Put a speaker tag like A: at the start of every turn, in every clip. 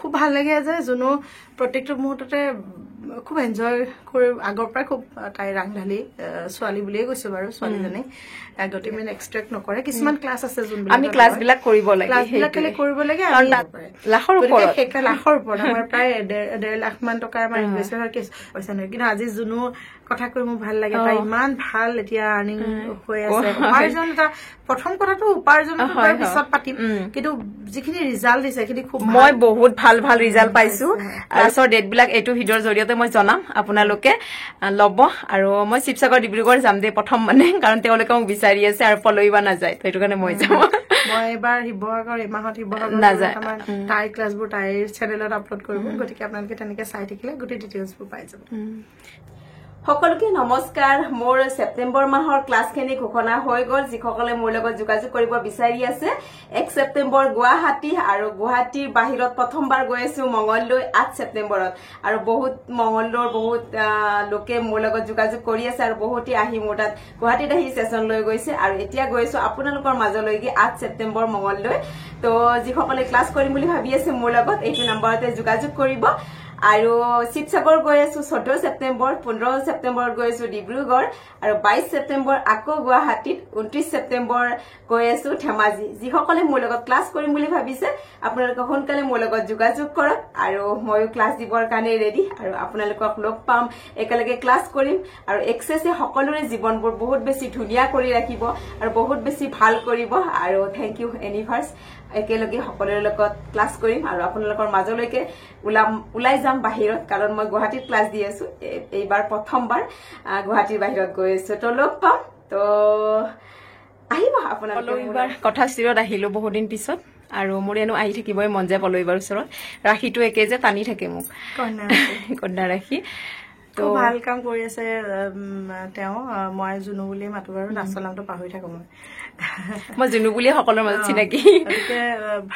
A: খুব ভাল লাগে যে যোনো প্ৰত্যেকটো মুহূৰ্ততে খুব এনজয় কৰি আগৰ পৰা খুব তাই ৰাংঢালি ছোৱালী বুলিয়ে কৈছো বাৰু ছোৱালীজনী গতিকে মানে এক্সট্ৰেক্ট নকৰে কিছুমান ক্লাছ আছে যোনবিলাক
B: আমি ক্লাছ বিলাক কৰিব লাগে
A: ক্লাছ বিলাক কৰিব লাগে আমি
B: লাখৰ
A: ওপৰত আমাৰ প্ৰায় 1.5 লাখ মান টকা আমাৰ ইনভেষ্টমেণ্ট হৈছে নহয় কিন্তু আজি যোনো কথা কৈ মোৰ ভাল লাগে তাই ইমান ভাল এতিয়া আৰ্নিং হৈ আছে উপাৰ্জন এটা প্ৰথম কথাটো উপাৰ্জনটো পিছত পাতিম কিন্তু যিখিনি ৰিজাল্ট দিছে সেইখিনি খুব
B: মই বহুত ভাল ভাল ৰিজাল্ট পাইছো ক্লাছৰ ডেট বিলাক এইটো ভিডিঅ'ৰ জৰিয়তে মই জনাম আপোনালোকে লব আৰু মই শিৱসাগৰ ডিব্ৰুগড় যাম দে প্ৰথম মানে কাৰণ তেওঁলোকে মোক বিচাৰি আছে আৰু পলৈবা নাযায় তো এইটো কাৰণে মই যাম
A: মই এবাৰ শিৱসাগৰ এমাহত শিৱসাগৰ
B: নাযায়
A: তাইৰ ক্লাছবোৰ তাইৰ চেনেলত আপলোড কৰিব গতিকে আপোনালোকে তেনেকে চাই থাকিলে গোটেই ডিটেইলছবোৰ পাই যাব
B: সকলোকে নমস্কাৰ মোৰ সেপ্টেম্বৰ মাহৰ ক্লাছখিনি ঘোষণা হৈ গল যিসকলে মোৰ লগত যোগাযোগ কৰিব বিচাৰি আছে 1 সেপ্টেম্বৰ গুৱাহাটী আৰু গুৱাহাটীৰ বাহিৰত প্ৰথমবাৰ গৈ আছো মঙ্গলদৈ 8 সেপ্টেম্বৰত আৰু বহুত মঙ্গলদৈৰ বহুত লোকে মোৰ লগত যোগাযোগ কৰি আছে আৰু বহুতে আহি মোৰ তাত গুৱাহাটীত আহি সেশন লৈ গৈছে আৰু এতিয়া গৈছো আপোনালোকৰ মাজলৈকে 8 সেপ্টেম্বৰ মঙ্গলদৈ তো যিসকলে ক্লাছ কৰিম বুলি ভাবি আছে মোৰ লগত এইটো নম্বৰতে যোগাযোগ কৰিব আৰু শিৱসাগৰ গৈ আছো 14 সেপ্টেম্বৰ 15 সেপ্টেম্বৰ গৈ আছো ডিব্ৰুগড় আৰু 22 সেপ্টেম্বৰ আকৌ গুৱাহাটীত 29 সেপ্টেম্বৰ গৈ আছো ধেমাজি যিসকলে মোৰ লগত ক্লাছ কৰিম বুলি ভাবিছে আপোনালোকে সোনকালে মোৰ লগত যোগাযোগ কৰক আৰু ময়ো ক্লাছ দিবৰ কাৰণে ৰেডি আৰু আপোনালোকক লগ পাম একেলগে ক্লাছ কৰিম আৰু এক্সেছে সকলোৰে জীৱনবোৰ বহুত বেছি ধুনীয়া কৰি ৰাখিব আৰু বহুত বেছি ভাল কৰিব আৰু থ্যাংক ইউ এনিভাৰ্স একেলগে সকলোৰে লগত ক্লাছ কৰিম আৰু আপোনালোকৰ মাজলৈকে উলাই যাম বাহিৰত কাৰণ মই গুৱাহাটীত ক্লাছ দি আছো এইবাৰ প্ৰথমবাৰ গুৱাহাটীৰ বাহিৰত গৈ আছো তো লগ পাম তো আহিব আপোনালোকে এইবাৰ কথা স্থিৰত আহিলো বহুত দিন পিছত আৰু মোৰ এনো আহি থাকিবই মন যায় পলৈবাৰ ওচৰত ৰাখিটো একে যে টানি থাকে মোক কন্যা ৰাখি
A: তো ভাল কাম কৰি আছে তেওঁ মই জুনু বুলি মাতো বাৰু নাচলামটো পাহৰি থাকো
B: মই জুনু বুলি সকলোৰ মাজত চিনাকি
A: গতিকে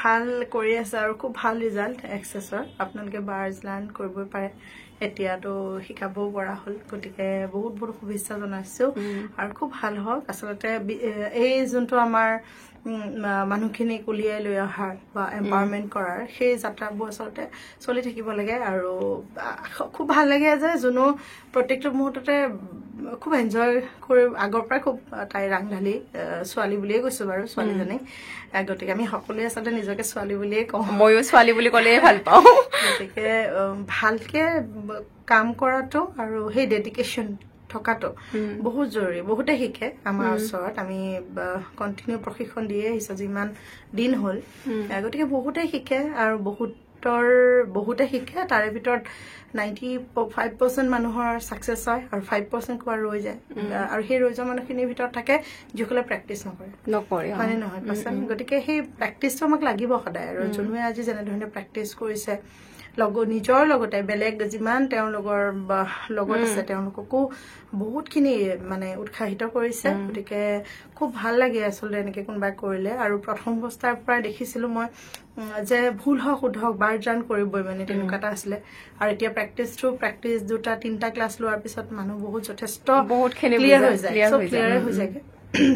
A: ভাল কৰি আছে আৰু খুব ভাল ৰিজাল্ট এক্সেছৰ আপোনালোকে বাৰ্জ লাৰ্ণ কৰিব পাৰে এতিয়াতো শিকাবও পৰা হল গতিকে বহুত বহুত শুভেচ্ছা জনাইছো আৰু খুব ভাল হওক আচলতে এই যোনটো আমাৰ মানুহখিনিক উলিয়াই লৈ অহাৰ বা এম্পাৱাৰমেণ্ট কৰাৰ সেই যাত্ৰাবোৰ আচলতে চলি থাকিব লাগে আৰু খুব ভাল লাগে যে যোনো প্ৰত্যেকটো মুহূৰ্ততে খুব এনজয় কৰি আগৰ পৰা খুব তাই ৰাংঢালি ছোৱালী বুলিয়ে কৈছো বাৰু ছোৱালীজনী গতিকে আমি সকলোৱে আচলতে নিজকে ছোৱালী বুলিয়ে কওঁ
B: ময়ো ছোৱালী বুলি ক'লেই ভাল পাওঁ
A: গতিকে ভালকে কাম কৰাটো আৰু সেই ডেডিকেশ্যন থকাটো বহুত জৰুৰী বহুতে শিকে আমাৰ ওচৰত আমি কন্টিনিউ প্ৰশিক্ষণ দিয়ে আহিছো যিমান দিন হ'ল গতিকে বহুতে শিকে আৰু বহুতে শিকে তাৰে ভিতৰত 95% মানুহৰ সাকসেস হয় আৰু 5% কোৱা ৰৈ যায় আৰু সেই ৰৈ যোৱা মানুহখিনিৰ ভিতৰত থাকে যিসকলে প্ৰেক্টিচ নকৰে হয় নহয় গতিকে সেই প্ৰেক্টিচটো আমাক লাগিব সদায় আৰু যোনে আজি যেনে ধৰণে প্ৰেক্টিচ কৰিছে নিজৰ লগতে বেলেগ যিমান তেওঁলোকৰ লগত আছে তেওঁলোককো বহুতখিনি মানে উৎসাহিত কৰিছে গতিকে খুব ভাল লাগে আচলতে এনেকে কোনোবাই কৰিলে আৰু প্ৰথম অৱস্থাৰ পৰা দেখিছিলো মই যে ভুল হওক শুদ্ধ হওক বাৰ্জান কৰিবই মানে তেনেকুৱা এটা আছিলে আৰু এতিয়া প্ৰেক্টিচ দুটা তিনটা ক্লাছ লোৱাৰ পিছত মানুহ বহুত যথেষ্ট ক্লিয়াৰ হৈ যায় হৈ যায়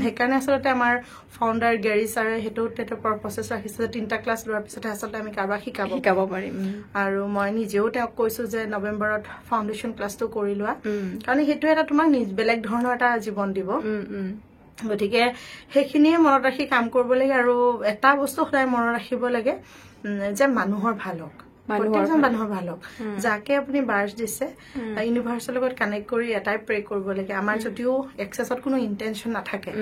A: সেইকাৰণে আচলতে আমাৰ ফাউণ্ডাৰ গেৰী ছাৰে সেইটো প্ৰচেছ ৰাখিছে 3টা ক্লাছ লোৱাৰ পিছতে আচলতে আমি কাৰোবাক শিকাব পাৰিম আৰু মই নিজেও তেওঁক কৈছো যে নৱেম্বৰত ফাউণ্ডেশ্যন ক্লাছটো কৰি লোৱা কাৰণ সেইটো এটা তোমাক বেলেগ ধৰণৰ এটা জীৱন দিব গতিকে সেইখিনিয়ে মনত ৰাখি কাম কৰিব লাগে আৰু এটা বস্তু সদায় মনত ৰাখিব লাগে যে মানুহৰ ভাল হওক মানুহৰ ভাল হওক যাকে আপুনি বাৰ্জ দিছে ইউনিভাৰ্সৰ লগত কানেক্ট কৰি এটাই প্ৰে কৰিব লাগে আমাৰ যদিও এক্সেছত কোনো ইন্টেনশন নাথাকে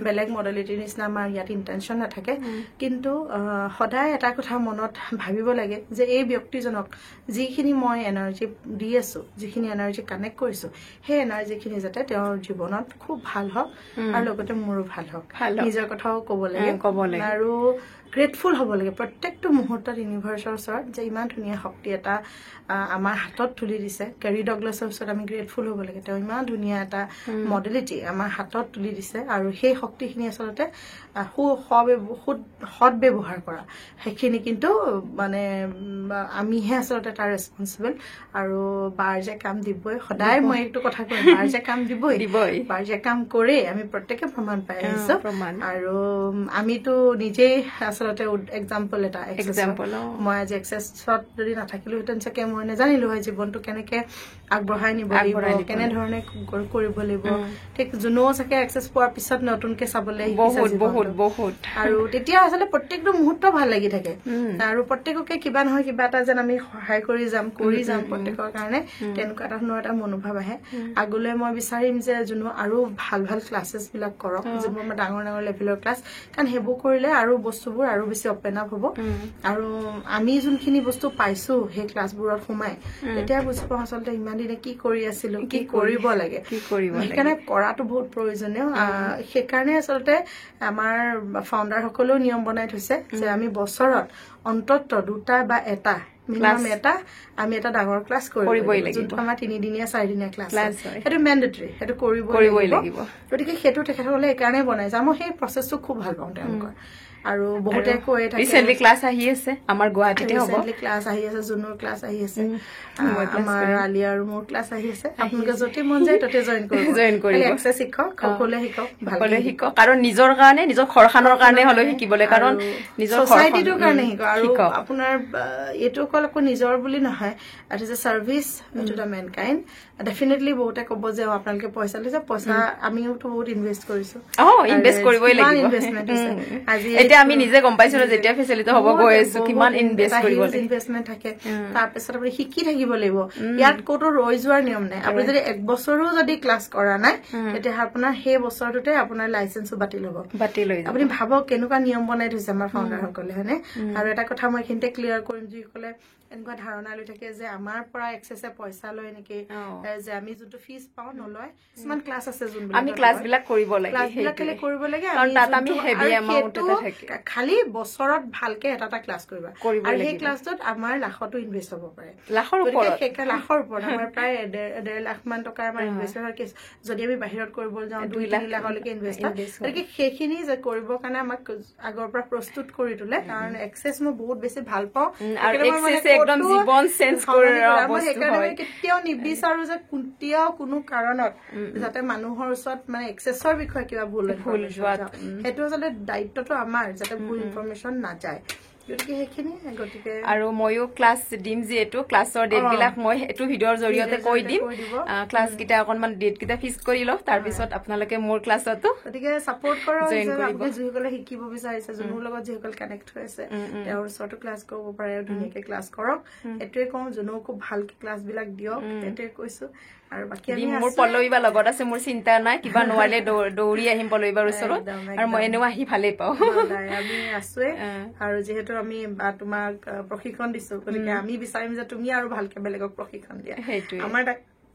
A: বেলেগ মডেলিটিৰ নিচিনা আমাৰ ইয়াত ইন্টেনশন নাথাকে কিন্তু সদায় এটা কথা মনত ভাবিব লাগে যে এই ব্যক্তিজনক যিখিনি মই এনাৰ্জি দি আছো যিখিনি এনাৰ্জি কানেক্ট কৰিছো সেই এনাৰ্জিখিনি যাতে তেওঁৰ জীৱনত খুব ভাল হওক আৰু লগতে মোৰো ভাল হওক নিজৰ কথাও ক'ব লাগে আৰু গ্ৰেটফুল হ'ব লাগে প্ৰত্যেকটো মুহূৰ্তত ইউনিভাৰ্সৰ ওচৰত যে ইমান ধুনীয়া শক্তি এটা আমাৰ হাতত তুলি দিছে কেৰী ডগলাছৰ ওচৰত আমি গ্ৰেটফুল হ'ব লাগে তেওঁ ইমান ধুনীয়া এটা মডেলিটি আমাৰ হাতত তুলি দিছে আৰু সেই শক্তিখিনি আচলতে সৎ ব্যৱহাৰ কৰা সেইখিনি কিন্তু মানে আমিহে আচলতে তাৰ ৰেছপন্সিবল আৰু বাৰ্জে কাম দিবই সদায় মই এইটো কথা কওঁ বাৰ্জে কাম দিবই বাৰ্জে কাম কৰে আমি প্ৰত্যেকে প্ৰমাণ পাই আহিছো আৰু আমিতো নিজেই আচলতে এক্সাম্পল এটা মই আজি এক্সেছত যদি নাথাকিলোহেঁতেন চাগে মই নাজানিলো হয় জীৱনটো কেনেকে আগবঢ়াই নিব লাগিব কেনেধৰণে কৰিব লাগিব ঠিক যোনও চাগে এক্সেছ পোৱাৰ পিছত নতুনকে চাবলৈ
B: বহুত
A: আৰু তেতিয়া আচলতে প্ৰত্যেকটো মুহূৰ্ত ভাল লাগি থাকে আৰু প্ৰত্যেককে কিবা নহয় কিবা এটা যেন আমি সহায় কৰি যাম প্ৰত্যেকৰ কাৰণে তেনেকুৱা ধৰণৰ এটা মনোভাৱ আহে আগলৈ মই বিচাৰিম যে যোনো আৰু ভাল ভাল ক্লাছেছ বিলাক কৰক যোনবোৰ ডাঙৰ ডাঙৰ লেভেলৰ ক্লাছ কাৰণ সেইবোৰ কৰিলে আৰু বস্তুবোৰ আৰু বেছি অপেন আপ হ'ব আৰু আমি যোনখিনি বস্তু পাইছো সেই ক্লাছবোৰত সোমাই তেতিয়া বুজি পাওঁ আচলতে ইমান দিনে কি কৰি আছিলো কি কৰিব লাগে সেইকাৰণে কৰাটো বহুত প্ৰয়োজনীয় সেইকাৰণে আচলতে আমাৰ ফাউণ্ডাৰ সকলেও নিয়ম বনাই থৈছে যে আমি বছৰত অন্তত 2টা বা এটা মিনিমাম এটা আমি এটা ডাঙৰ ক্লাছ কৰিবই লাগিব যোনটো আমাৰ 3 দিনীয়া 4 দিনীয়া ক্লাছ সেইটো মেন্ডেটৰী সেইটো কৰিবই লাগিব গতিকে সেইটো তেখেতসকলে এইকাৰণে বনাইছে মই সেই প্ৰচেছটো খুব ভাল পাওঁ তেওঁলোকৰ আৰু বহুতে কৈ থাকে
B: ৰিসেন্টলি ক্লাছ আহি আছে আমাৰ গুৱাহাটীতে হ'ব
A: ৰিসেন্টলি ক্লাছ আহি আছে জুনৰ ক্লাছ আহি আছে আমাৰ আলিয়া আৰু মোৰ ক্লাছ আহি আছে আপোনালোকে যদি মন যায় ততে জয়েন কৰিব এক্সেছ শিকক সকলোৱে শিকক
B: কাৰণ নিজৰ কাৰণে নিজৰ ঘৰখনৰ কাৰণে হলো শিকিবলৈ কাৰণ নিজৰ
A: সোসাইটিটোৰ কাৰণে শিকক আৰু আপোনাৰ এইটো অকল নিজৰ বুলি নহয় it is a service to the mankind definitely বহুতে ক'ব যে আপোনালোকে পইচা লৈছে পইচা আমিওতো বহুত ইনভেষ্ট কৰিছো
B: ইনভেষ্ট কৰিবই লাগিব
A: ইনভেষ্টমেন্ট আজি
B: এতিয়া আমি নিজে গম পাইছিলো যেতিয়া ফেসিলিটি হ'ব গৈ আছো কিমান ইনভেষ্ট কৰিব লাগিব
A: ইনভেষ্টমেন্ট থাকে তাৰ পিছত আপুনি শিকি থাকিব লাগিব ইয়াত কোটো ৰৈ যোৱাৰ নিয়ম নাই আপুনি যদি 1 বছৰো যদি ক্লাছ কৰা নাই তেতিয়া আপোনাৰ সেই বছৰটোতে আপোনাৰ লাইসেন্সও বাতিল হৈ যাব আপুনি ভাবক কেনেকুৱা নিয়ম বনাই থৈছে আমাৰ ফাউণ্ডাৰ সকলে হয়নে আৰু এটা কথা মই এখিনতে ক্লিয়াৰ কৰিম যিসকলে এনেকুৱা ধাৰণা লৈ থাকে যে আমাৰ পৰা এক্সেছে পইচা লয় নেকি যে আমি যোনটো ফিজ পাও নলয় কিছুমান ক্লাছ আছে যোনবিলাক
B: আমি ক্লাছ বিলাক কৰিব লাগে
A: কাৰণ তাত আমি হেভি এমাউন্টতে থাকে খালি বছৰত ভালকে এটা ক্লাছ কৰিবা আৰু সেই ক্লাছটোত আমাৰ লাখতো ইনভেষ্ট হ'ব পাৰে লাখৰ ওপৰত আমাৰ প্ৰায় 1.5 লাখ মান টকা আমাৰ ইনভেষ্টৰ কেছ যদি আমি বাহিৰত কৰিব যাওঁ 2 লাখলৈকে ইনভেষ্ট গতিকে সেইখিনি যে কৰিবৰ কাৰণে আমাক আগৰ পৰা প্ৰস্তুত কৰি তোলে কাৰণ এক্সেছ মই বহুত বেছি ভাল পাওঁ
B: আৰু এক্সেছ একদম জীৱন চেঞ্জ কৰা বস্তু হয়
A: কেতিয়াও নিবিচাৰো যে কেতিয়াও কোনো কাৰণত যাতে মানুহৰ ওচৰত মানে এক্সেছৰ বিষয়ে কিবা ভুল যোৱা সেইটো আচলতে দায়িত্বটো আমাৰ যাতে ভুল ইনফৰমেশ্যন নাযায়
B: আৰু ময়ো ক্লাছ দিম যিহেতু ক্লাছৰ ডেট বিলাক মই এইটো ভিডিঅ'ৰ জৰিয়তে কৈ দিম ক্লাছ কেইটা অকনমান ডেট কেইটা ফিক্স কৰি লওঁ তাৰপিছত আপোনালোকে মোৰ ক্লাছতো
A: গতিকে ছাপোৰ্ট কৰক যিসকলে শিকিব বিচাৰিছে যোনৰ লগত যিসকল কানেক্ট হৈ আছে তেওঁৰ ওচৰতো ক্লাছ কৰিব পাৰে ধুনীয়াকে ক্লাছ কৰক এইটোৱে কওঁ যোনও খুব ভালকে ক্লাছ বিলাক দিয়ক এইটোৱে কৈছো আৰু বাকি আমি
B: মোৰ পল্লৱীবা লগত আছে মোৰ চিন্তা নাই কিবা নোৱাৰিলে দৌৰি আহিম পল্লৱীবাৰ ওচৰত আৰু মই এনেও আহি ভালেই পাওঁ
A: আমি আছোৱে আৰু যিহেতু আমি তোমাক প্ৰশিক্ষণ দিছো গতিকে আমি বিচাৰিম যে তুমি আৰু ভালকে বেলেগক প্ৰশিক্ষণ দিয়া আমাৰ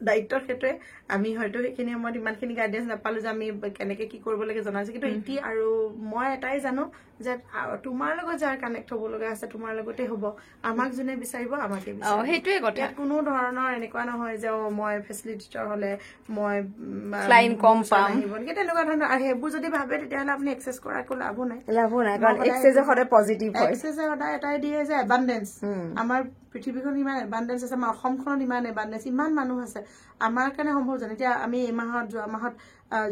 A: দায়িত্ব সেইটোৱে আমি হয়তো সেইখিনি সময়ত ইমানখিনি গাইডেন্স নাপালো যে আমি কেনেকে কি কৰিব লাগে জনাইছো কিন্তু এতিয়া আৰু মই এটাই জানো যে তোমাৰ লগত যাৰ কানেক্ট হ'ব লগা আছে তোমাৰ লগতে হ'ব আমাক যোনে বিচাৰিব আমাকে বিচাৰিব
B: সেইটোৱে কথা
A: কোনো ধৰণৰ এনেকুৱা নহয় যে মই ফেচিলিটেটৰ হলে মই
B: ক্লাইন কম পাম
A: তেনেকুৱা ধৰণৰ আৰু সেইবোৰ যদি ভাবে তেতিয়াহ'লে আপুনি এক্সেছ কৰাৰ একো লাভো নাই
B: কাৰণ এক্সেছে সদায় পজিটিভ হয়
A: এক্সেছে সদায় এটাই দিয়ে যে এবান্ডেন্স আমাৰ পৃথিৱীখন ইমান এবান্ডেন্স আছে আমাৰ অসমখনত ইমান এবান্ডেন্স ইমান মানুহ আছে আমাৰ কাৰণে সম্ভৱ জানো এতিয়া আমি এই মাহত যোৱা মাহত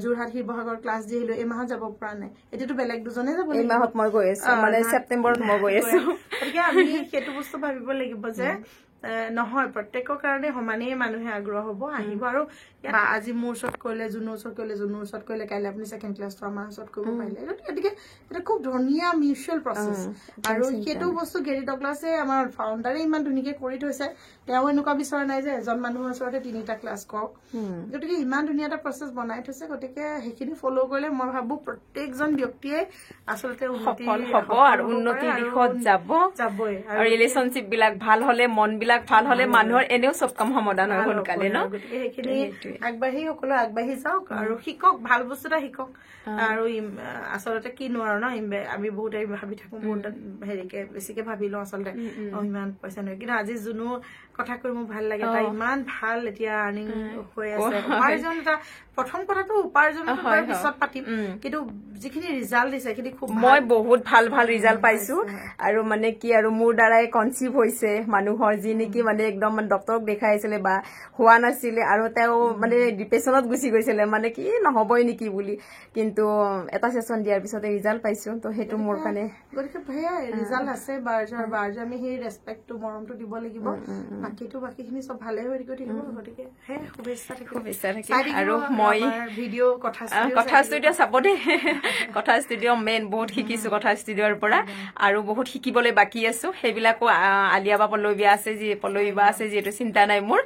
A: যোৰহাট শিৱসাগৰ ক্লাছ দি আহিলো এই মাহত যাব পৰা নাই এতিয়াতো বেলেগ দুজনে যাব
B: এই মাহত মই গৈ আছো মানে ছেপ্টেম্বৰত মই গৈ আছো
A: গতিকে আমি সেইটো বস্তু ভাবিব লাগিব যে নহয় প্ৰত্যেকৰ কাৰণে সমানেই মানুহে আগ্ৰহ হ'ব আহিব আৰু আজি মোৰ ওচৰত কৰিলে জুনৰ ওচৰত কৰিলে কাইলৈ আপুনি ছেকেণ্ড ক্লাছটো আমাৰ ওচৰত কৰিব পাৰিলে গতিকে এটা খুব ধুনীয়া মিউচুৱেল প্ৰচেছ আৰু সেইটো বস্তু গেৰী ডগলাছে আমাৰ ফাউণ্ডাৰে ইমান ধুনীয়াকে কৰি থৈছে তেওঁ এনেকুৱা বিচৰা নাই যে এজন মানুহৰ ওচৰতে 3টা ক্লাছ কৰক গতিকে ইমান ধুনীয়া এটা প্ৰচেছ বনাই থৈছে গতিকে সেইখিনি ফ'ল' কৰিলে মই ভাবো প্ৰত্যেকজন ব্যক্তিয়ে আচলতে
B: সফল হ'ব আৰু উন্নতিৰ দিশত যাবই আৰু ৰিলেশ্যনশ্বিপ বিলাক ভাল হলে মন বিলাক ভাল হলে মানুহৰ এনেও চব কাম সমাধান হয় সোনকালে ন
A: গতিকে সেইখিনি আগবাঢ়ি সকলো আগবাঢ়ি যাওক আৰু শিকক ভাল বস্তু এটা শিকক আৰু আচলতে কি নোৱাৰো ন আমি বহুত ভাবি থাকো বহুত হেৰিকে বেছিকে ভাবি লওঁ আচলতে ইমান পইচা নহয় কিন্তু আজি যোনো কথা কৈ মোৰ ভাল লাগে তাই ইমান ভাল এতিয়া আৰ্নিং হৈ আছে উপাৰ্জন এটা প্ৰথম কথাটো উপাৰ্জন পিছত পাতিম কিন্তু যিখিনি ৰিজাল্ট দিছে সেইখিনি খুব
B: মই বহুত ভাল ৰিজাল্ট পাইছো আৰু মানে কি আৰু মোৰ দ্বাৰাই কনচিভ হৈছে মানুহৰ যি নেকি মানে একদম মানে ডক্টৰক দেখাই আছিলে বা হোৱা নাছিলে আৰু তেওঁ মানে ডিপ্ৰেছনত গুচি গৈছিলে মানে কি নহবই নেকি বুলি কিন্তু এটা সেশন দিয়াৰ পিছতে ৰিজাল্ট পাইছো তো সেইটো মোৰ কাৰণে
A: গতিকে সেয়াই ৰিজাল্ট আছে বাৰজৰ আমি সেই ৰেচপেক্টটো মৰমটো দিব লাগিব বাকীখিনি চব ভালে হৈ থাকিব গতিকে সেই শুভেচ্ছা থাকিব
B: আৰু মই
A: ভিডিঅ'
B: কথা ষ্টুডিঅ' চাব দেই কথা ষ্টুডিঅ' মেইন বহুত শিকিছো কথা ষ্টুডিঅ'ৰ পৰা আৰু বহুত শিকিবলৈ বাকী আছো সেইবিলাকো আলিয়া বা পল্লৱী বা আছে যিহেতু চিন্তা নাই মোৰ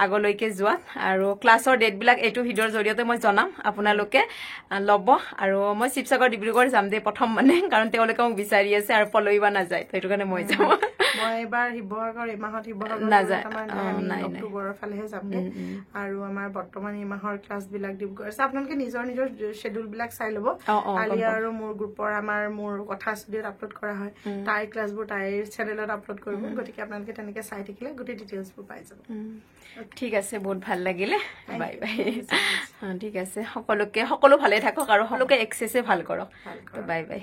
B: আগলৈকে যোৱাত আৰু ক্লাছৰ ডেটবিলাক এইটো ভিডিঅ'ৰ জৰিয়তে মই জনাম আপোনালোকে ল'ব আৰু মই শিৱসাগৰ ডিব্ৰুগড় যাম দেই প্ৰথম মানে কাৰণ তেওঁলোকে মোক বিচাৰি আছে আৰু পল্লৱী বা নাযায় সেইটো কাৰণে মই যাম
A: মই এবাৰ শিৱসাগৰ এই মাহত
B: নাযায়
A: অক্টোবৰৰ ফালেহে যামগে আৰু আমাৰ বৰ্তমান এই মাহৰ ক্লাছ বিলাক ডিব্ৰুগড় আছে আপোনালোকে নিজৰ শ্বেডিউল বিলাক চাই ল'ব আলিয়া আৰু মোৰ গ্ৰুপৰ মোৰ কথা ষ্টুডিঅ'ত আপলোড কৰা হয় তাইৰ ক্লাছবোৰ তাইৰ চেনেলত আপলোড কৰিব গতিকে আপোনালোকে তেনেকে চাই থাকিলে গোটেই ডিটেইলছবোৰ পাই যাব
B: ঠিক আছে বহুত ভাল লাগিলে বাই বাই ঠিক আছে সকলো ভালে থাকক আৰু সকলোকে এক্সেছে ভাল কৰক বাই বাই